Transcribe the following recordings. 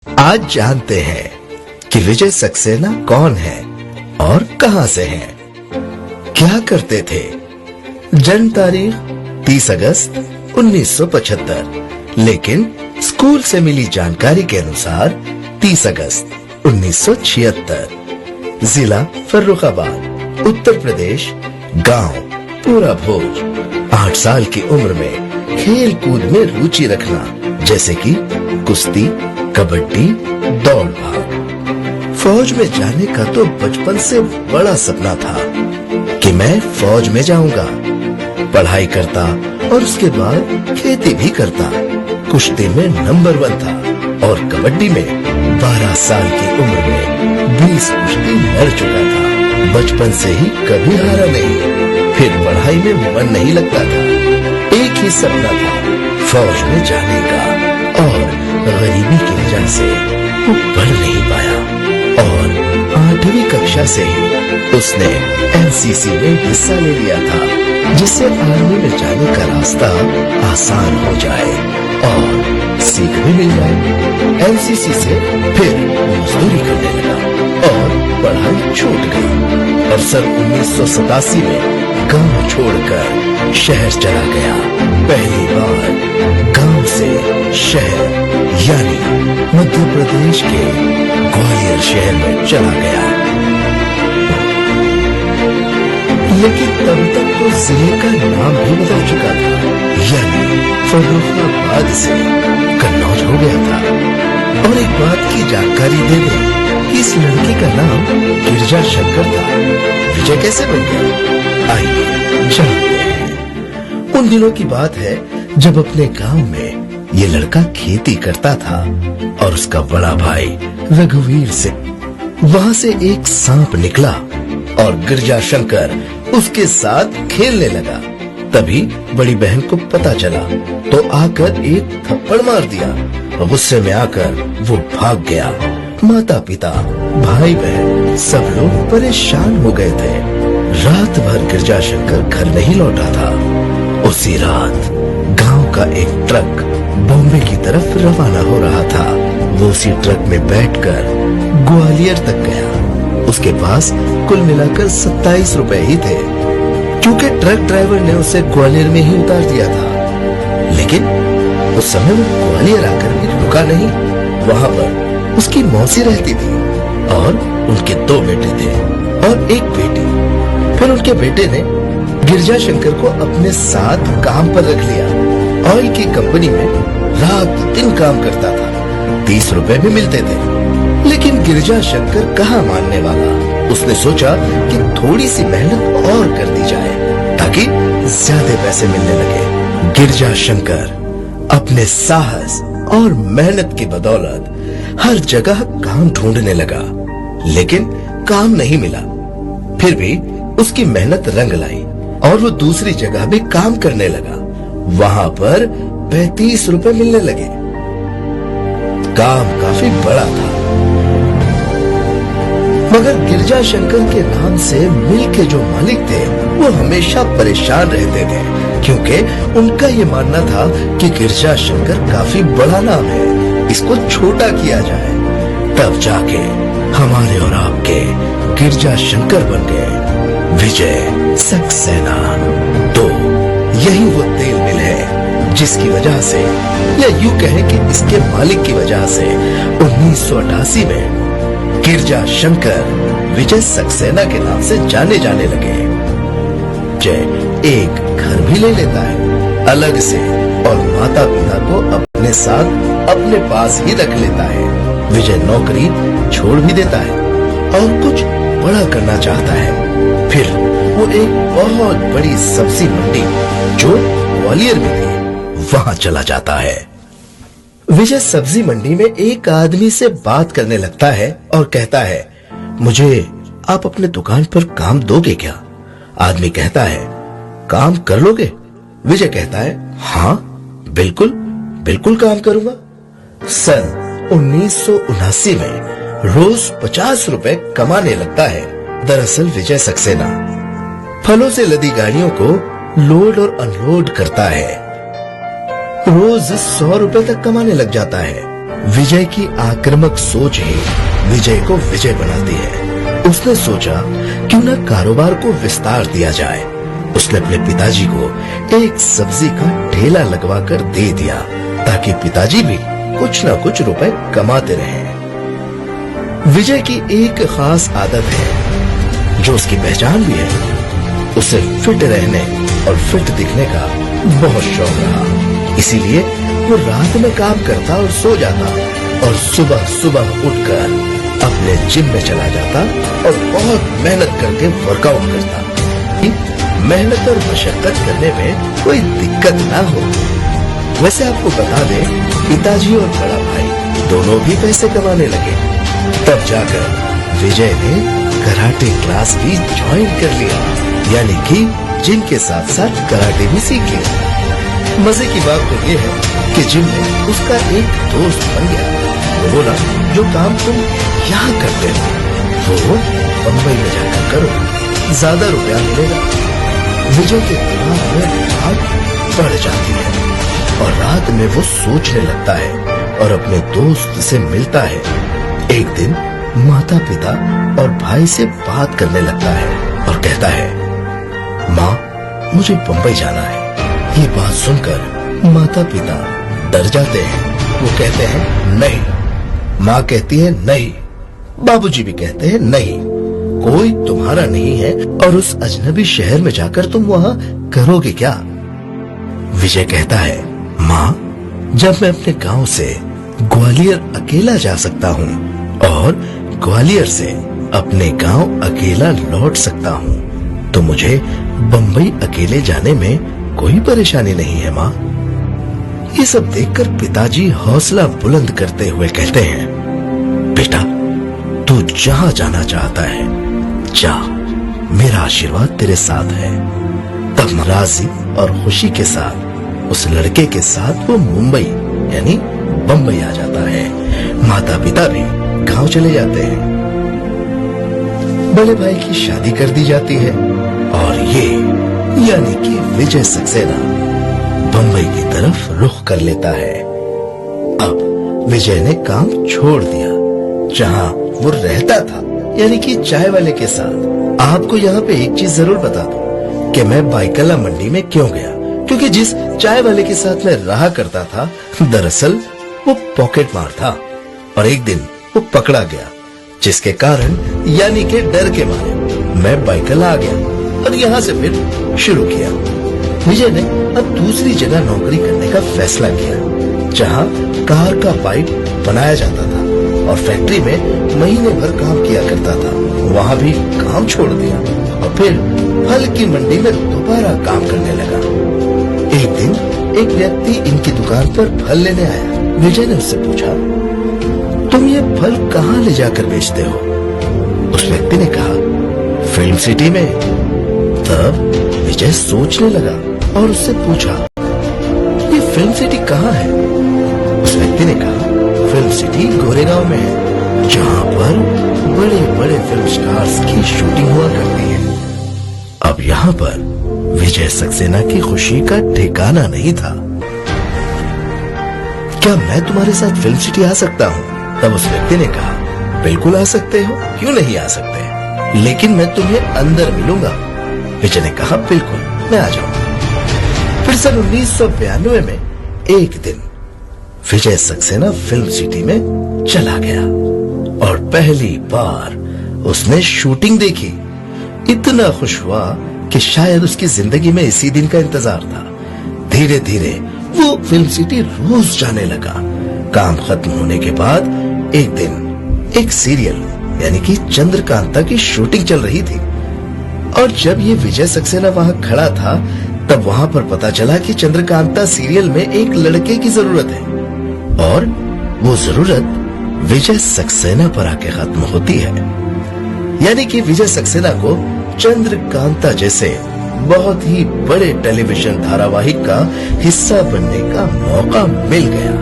आज जानते हैं कि विजय सक्सेना कौन है और कहां से हैं, क्या करते थे। जन्म तारीख 30 अगस्त 1975, लेकिन स्कूल से मिली जानकारी के अनुसार 30 अगस्त 1976। जिला फर्रुखाबाद, उत्तर प्रदेश। गांव पूरा भोज। 8 साल की उम्र में खेल कूद में रुचि रखना, जैसे कि कुश्ती, कबड्डी, दौड़ भाग। फौज में जाने का तो बचपन से बड़ा सपना था कि मैं फौज में जाऊंगा। पढ़ाई करता और उसके बाद खेती भी करता। कुश्ती में नंबर 1 था और कबड्डी में 12 साल की उम्र में 20 कुश्ती लड़ चुका था। बचपन से ही कभी हारा नहीं। फिर पढ़ाई में मन नहीं लगता था। एक ही सपना था, फौज में जाने का, और गरीबी की वजह से वो पढ़ नहीं पाया। और 8वीं कक्षा से ही उसने एनसीसी में हिस्सा ले लिया था, जिससे आर्मी में जाने का रास्ता आसान हो जाए और सीख भी मिल जाए। एनसीसी से फिर मजदूरी करने लगा और पढ़ाई छूट गई और सन 1987 में गांव छोड़कर शहर चला गया। पहली बार गांव से शहर यानी मध्य प्रदेश के ग्वालियर शहर में चला गया। लेकिन तब तक तो जिले का नाम भी बदल चुका था, यानी फर्रुखाबाद से कन्नौज हो गया था। और एक बात की जानकारी दे दें कि इस लड़के का नाम गिरजा शंकर था। विजय कैसे बन गया, आइए जानते हैं। उन दिनों की बात है जब अपने गांव में ये लड़का खेती करता था और उसका बड़ा भाई रघुवीर सिंह। वहां से एक सांप निकला और गिरजा शंकर उसके साथ खेलने लगा। तभी बड़ी बहन को पता चला तो आकर एक थप्पड़ मार दिया। गुस्से में आकर वो भाग गया। माता पिता, भाई बहन सब लोग परेशान हो गए थे। रात भर गिरजा शंकर घर नहीं लौटा था। उसी रात गांव का एक ट्रक बॉम्बे की तरफ रवाना हो रहा था। वो उसी ट्रक में बैठकर ग्वालियर तक गया। उसके पास कुल मिलाकर 27 रुपए ही थे, क्योंकि ट्रक ड्राइवर ने उसे ग्वालियर में ही उतार दिया था। लेकिन उस समय वो ग्वालियर आकर भी रुका नहीं। वहां पर उसकी मौसी रहती थी और उनके 2 बेटे थे और एक बेटी। फिर उनके बेटे ने गिरजा शंकर को अपने साथ काम पर रख लिया। ऑयल की कंपनी में रात दिन काम करता था। 30 रुपए भी मिलते थे। लेकिन गिरजा शंकर कहाँ मानने वाला। उसने सोचा कि थोड़ी सी मेहनत और कर दी जाए ताकि ज्यादा पैसे मिलने लगे। गिरजा शंकर अपने साहस और मेहनत की बदौलत हर जगह काम ढूंढने लगा, लेकिन काम नहीं मिला। फिर भी उसकी मेहनत रंग लाई और वो दूसरी जगह भी काम करने लगा। वहां पर 35 रुपए मिलने लगे। काम काफी बड़ा था, मगर गिरजा शंकर के नाम से मिल के जो मालिक थे वो हमेशा परेशान रहते थे, क्योंकि उनका ये मानना था कि गिरजा शंकर काफी बड़ा नाम है, इसको छोटा किया जाए। तब जाके हमारे और आपके गिरजा शंकर बन गए विजय सक्सेना। तो यही वो तेल मिल है जिसकी वजह से, या यूं कहें कि इसके मालिक की वजह से 1988 में गिरजा शंकर विजय सक्सेना के नाम से जाने जाने लगे। विजय एक घर भी ले लेता है अलग से और माता पिता को अपने साथ अपने पास ही रख लेता है। विजय नौकरी छोड़ भी देता है और कुछ बड़ा करना चाहता है। फिर वो एक बहुत बड़ी सब्जी मंडी जो ग्वालियर में थी वहां चला जाता है। विजय सब्जी मंडी में एक आदमी से बात करने लगता है और कहता है, मुझे आप अपने दुकान पर काम दोगे क्या? आदमी कहता है, काम कर लोगे? विजय कहता है, हाँ बिल्कुल बिल्कुल काम करूंगा। सन 1979 में रोज 50 रुपए कमाने लगता है। दरअसल विजय सक्सेना फलों से लदी गाड़ियों को लोड और अनलोड करता है। रोज 100 रुपए तक कमाने लग जाता है। विजय की आक्रामक सोच ही विजय को विजय बनाती है। उसने सोचा क्यों न कारोबार को विस्तार दिया जाए। उसने अपने पिताजी को एक सब्जी का ठेला लगवाकर दे दिया ताकि पिताजी भी कुछ न कुछ रुपए कमाते रहें। विजय की एक खास आदत है जो उसकी पहचान भी है। उसे फिट रहने और फिट दिखने का बहुत शौक रहा, इसीलिए वो रात में काम करता और सो जाता और सुबह सुबह उठकर अपने जिम में चला जाता और बहुत मेहनत करके वर्कआउट करता। मेहनत और मशक्कत करने में कोई दिक्कत ना हो। वैसे आपको बता दें, पिताजी और बड़ा भाई दोनों भी पैसे कमाने लगे। तब जाकर विजय ने कराटे क्लास भी ज्वाइन कर लिया, यानी कि जिम के साथ साथ कराटे भी सीख लिया। मजे की बात तो ये है कि जिम में उसका एक दोस्त बन गया। वो बोला, जो काम तुम यहाँ करते हो वो बम्बई में जाकर करो, ज्यादा रुपया मिलेगा। विजय के दिमाग में आग बढ़ जाती है और रात में वो सोचने लगता है और अपने दोस्त से मिलता है। एक दिन माता पिता और भाई से बात करने लगता है और कहता है, माँ मुझे बम्बई जाना है। ये बात सुनकर माता पिता डर जाते हैं। वो कहते हैं नहीं, माँ कहती है नहीं, बाबूजी भी कहते हैं नहीं, कोई तुम्हारा नहीं है और उस अजनबी शहर में जाकर तुम वहाँ करोगे क्या। विजय कहता है, माँ जब मैं अपने गांव से ग्वालियर अकेला जा सकता हूँ और ग्वालियर से अपने गांव अकेला लौट सकता हूँ तो मुझे बम्बई अकेले जाने में कोई परेशानी नहीं है माँ। ये सब देखकर पिताजी हौसला बुलंद करते हुए कहते हैं, बेटा तू जहां जाना चाहता है जा, मेरा आशीर्वाद तेरे साथ है। तब राजी और खुशी के साथ उस लड़के के साथ वो मुंबई यानी बम्बई आ जाता है। माता पिता भी गांव चले जाते हैं। बड़े भाई की शादी कर दी जाती है और ये यानी कि विजय सक्सेना बम्बई की तरफ रुख कर लेता है। अब विजय ने काम छोड़ दिया जहां वो रहता था, यानी कि चाय वाले के साथ। आपको यहाँ पे एक चीज जरूर बता दूं कि मैं बाइकला मंडी में क्यों गया, क्योंकि जिस चाय वाले के साथ मैं रहा करता था दरअसल वो पॉकेट मार था और एक दिन वो पकड़ा गया, जिसके कारण यानी कि डर के मारे मैं बाइकला आ गया और यहाँ से फिर शुरू किया। विजय ने अब दूसरी जगह नौकरी करने का फैसला किया जहाँ कार का पाइप बनाया जाता था और फैक्ट्री में महीने भर काम किया करता था। वहाँ भी काम छोड़ दिया और फिर फल की मंडी में दोबारा काम करने लगा। एक दिन एक व्यक्ति इनकी दुकान पर फल लेने आया। विजय ने उससे पूछा, तुम ये फल कहाँ ले जाकर बेचते हो? उस व्यक्ति ने कहा, फिल्म सिटी में। तब विजय सोचने लगा और उससे पूछा, ये फिल्म सिटी कहाँ है? उस व्यक्ति ने कहा, फिल्म सिटी गोरेगांव में है, जहाँ पर बड़े बड़े फिल्म स्टार्स की शूटिंग हुआ करती है। अब यहाँ पर विजय सक्सेना की खुशी का ठिकाना नहीं था। क्या मैं तुम्हारे साथ फिल्म सिटी आ सकता हूँ? तब उस व्यक्ति ने कहा, बिल्कुल आ सकते हो, क्यों नहीं आ सकते, लेकिन मैं तुम्हें अंदर मिलूंगा। विजय ने कहा, बिल्कुल मैं आ जाऊंगा। फिर सन 1992 में एक दिन विजय सक्सेना फिल्म सिटी में चला गया और पहली बार उसने शूटिंग देखी। इतना खुश हुआ कि शायद उसकी जिंदगी में इसी दिन का इंतजार था। धीरे धीरे वो फिल्म सिटी रोज जाने लगा। काम खत्म होने के बाद एक दिन एक सीरियल यानी कि चंद्रकांता की शूटिंग चल रही थी और जब ये विजय सक्सेना वहां खड़ा था तब वहां पर पता चला कि चंद्रकांता सीरियल में एक लड़के की जरूरत है और वो जरूरत विजय सक्सेना पर आके खत्म होती है। यानी कि विजय सक्सेना को चंद्रकांता जैसे बहुत ही बड़े टेलीविजन धारावाहिक का हिस्सा बनने का मौका मिल गया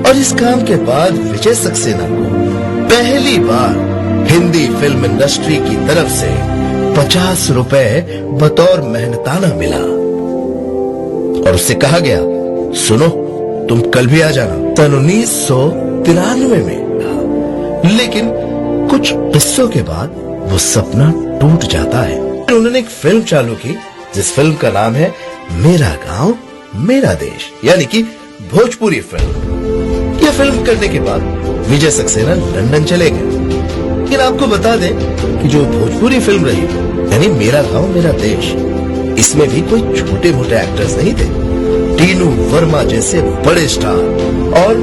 और इस काम के बाद विजय सक्सेना को पहली बार हिंदी फिल्म इंडस्ट्री की तरफ से 50 रुपए बतौर मेहनताना मिला और उससे कहा गया, सुनो तुम कल भी आ जाना, सन 1993 में। लेकिन कुछ किस्सों के बाद वो सपना टूट जाता है। उन्होंने एक फिल्म चालू की जिस फिल्म का नाम है मेरा गांव मेरा देश, यानी कि भोजपुरी फिल्म। यह फिल्म करने के बाद विजय सक्सेना लंदन चले गए। लेकिन आपको बता दें कि जो भोजपुरी फिल्म रही यानी मेरा गांव मेरा देश, इसमें भी कोई छोटे मोटे एक्टर्स नहीं थे। टीनू वर्मा जैसे बड़े स्टार और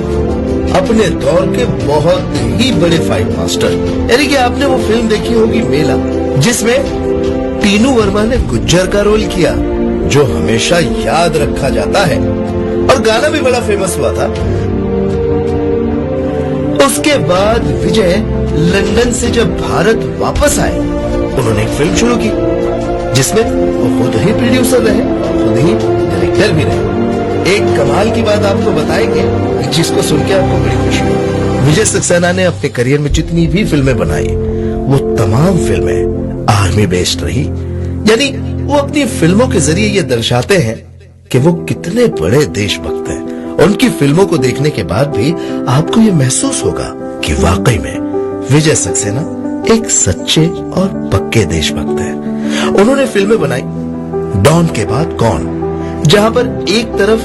अपने दौर के बहुत ही बड़े फाइट मास्टर। यानी कि आपने वो फिल्म देखी होगी मेला, जिसमें टीनू वर्मा ने गुज्जर का रोल किया, जो हमेशा याद रखा जाता है, और गाना भी बड़ा फेमस हुआ था। उसके बाद विजय लंदन से जब भारत वापस आए, उन्होंने एक फिल्म शुरू की जिसमें वो खुद ही प्रोड्यूसर रहे और खुद ही डायरेक्टर भी रहे। एक कमाल की बात आपको बताएंगे जिसको सुन के आपको बड़ी खुशी होगी। विजय सक्सेना ने अपने करियर में जितनी भी फिल्में बनाई, वो तमाम फिल्में आर्मी बेस्ड रही। यानी वो अपनी फिल्मों के जरिए ये दर्शाते हैं कि वो कितने बड़े देशभक्त हैं। उनकी फिल्मों को देखने के बाद भी आपको ये महसूस होगा कि वाकई में विजय सक्सेना एक सच्चे और पक्के देशभक्त हैं। उन्होंने फिल्में बनाई डॉन के बाद कौन, जहां पर एक तरफ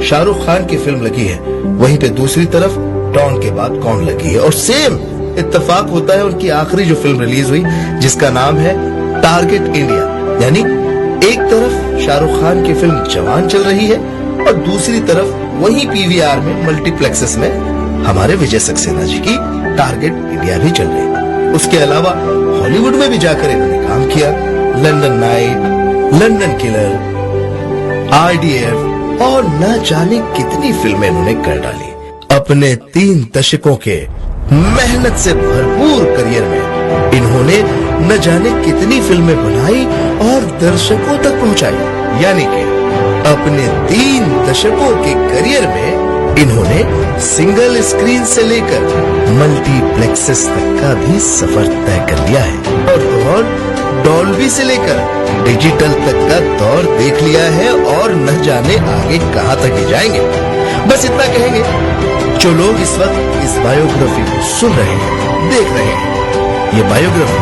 शाहरुख खान की फिल्म लगी है, वहीं पे दूसरी तरफ डॉन के बाद कौन लगी है। और सेम इत्तेफाक होता है उनकी आखिरी जो फिल्म रिलीज हुई जिसका नाम है टारगेट इंडिया। यानी एक तरफ शाहरुख खान की फिल्म जवान चल रही है और दूसरी तरफ वहीं पीवीआर में मल्टीप्लेक्सेस में हमारे विजय सक्सेना जी की टारगेट इंडिया भी चल रही है। उसके अलावा हॉलीवुड में भी जाकर इन्होंने काम किया, London night, London killer, RDF और न जाने कितनी फिल्में इन्होंने कर डाली। अपने 3 दशकों के मेहनत से भरपूर करियर में इन्होंने न जाने कितनी फिल्में बनाई और दर्शकों तक पहुंचाई। यानी कि अपने 3 दशकों के करियर में इन्होंने सिंगल स्क्रीन से लेकर मल्टीप्लेक्सेस तक का भी सफर तय कर लिया है और डॉल्बी से लेकर डिजिटल तक का दौर देख लिया है और न जाने आगे कहां तक ही जाएंगे। बस इतना कहेंगे, जो लोग इस वक्त इस बायोग्राफी को सुन रहे हैं, देख रहे हैं, ये बायोग्राफी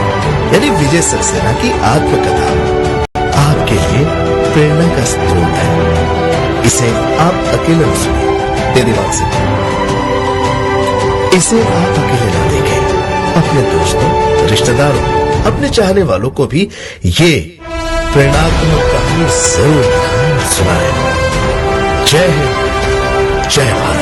यानी विजय सक्सेना की आत्मकथा आपके लिए प्रेरणा का स्रोत है। इसे आप अकेले न सुनिए, दे दिमाग से इसे आप अकेले न देखें, अपने दोस्तों, रिश्तेदारों, अपने चाहने वालों को भी ये प्रेरणात्मक कहानी जरूर सुनाएं। जय हिंद, जय भारत।